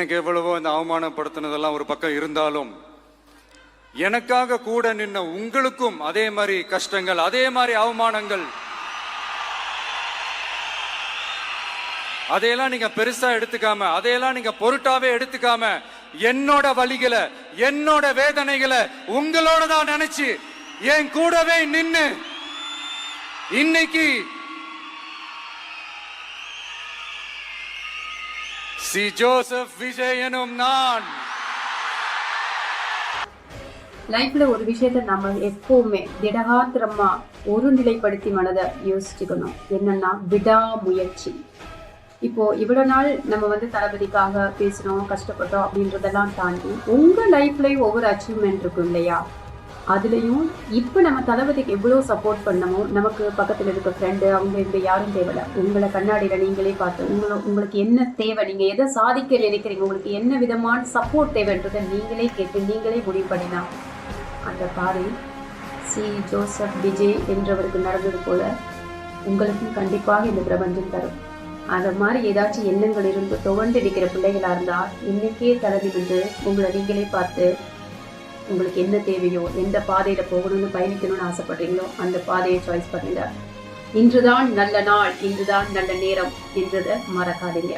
எனக்கு எவ்வளவோ இந்த அவமானப்படுத்தினதெல்லாம் ஒரு பக்கம் இருந்தாலும் எனக்காக கூட நின்ன உங்களுக்கும் அதே மாதிரி கஷ்டங்கள், அதே மாதிரி அவமானங்கள், அதையெல்லாம் நீங்க பெருசா எடுத்துக்காம, அதையெல்லாம் நீங்க பொருட்டாவே எடுத்துக்காம, என்னோட வலிகளை, என்னோட வேதனைகளை உங்களோட தான் நினைச்சு என் கூடவே நின்னு இன்னைக்கு சி ஜோசப் விஜய் எனும் நான் லைஃப்ல ஒரு விஷயத்த நம்ம எப்பவுமே திடகாத்திரமா ஒரு நிலைப்படுத்தி மனதை யோசிச்சுக்கணும். என்னன்னா விடாமுயற்சி. இப்போ இவ்வளவு நாள் நம்ம தளபதிக்காக பேசணும், கஷ்டப்பட்டோம் அப்படின்றதெல்லாம் தாண்டி உங்க லைஃப்லயும் ஒவ்வொரு அச்சீவ்மெண்ட் இருக்கும் இல்லையா? அதுலயும் இப்ப நம்ம தளபதிக்கு எவ்வளவு சப்போர்ட் பண்ணமோ, நமக்கு பக்கத்துல இருக்க ஃப்ரெண்டு அவங்க இந்த யாரும் தேவையில்ல. உங்களை கண்ணாடியில நீங்களே பார்த்து உங்களுக்கு என்ன தேவை, நீங்க எதை சாதிக்க நினைக்கிறீங்க, உங்களுக்கு என்ன விதமான சப்போர்ட் தேவைன்றதை நீங்களே கேட்டு நீங்களே முடிவு பண்ணினா அந்த பாதை சி ஜோசப் விஜய் என்றவருக்கு நடந்தது போல உங்களுக்கும் கண்டிப்பாக இந்த பிரபஞ்சம் தரும். அந்த மாதிரி ஏதாச்சும் எண்ணங்கள் இருந்து துவண்டு நிற்கிற பிள்ளைகளா இருந்தா இன்னைக்கே தளபதி உங்களை நீங்களே பார்த்து உங்களுக்கு என்ன தேவையோ, எந்த பாதையில போகணும்னு பயணிக்கணும்னு ஆசைப்படுறீங்களோ அந்த பாதையை சாய்ஸ் பண்ணுங்க. இன்றுதான் நல்ல நாள், இன்றுதான் நல்ல நேரம் என்றதை மறக்காதீங்க.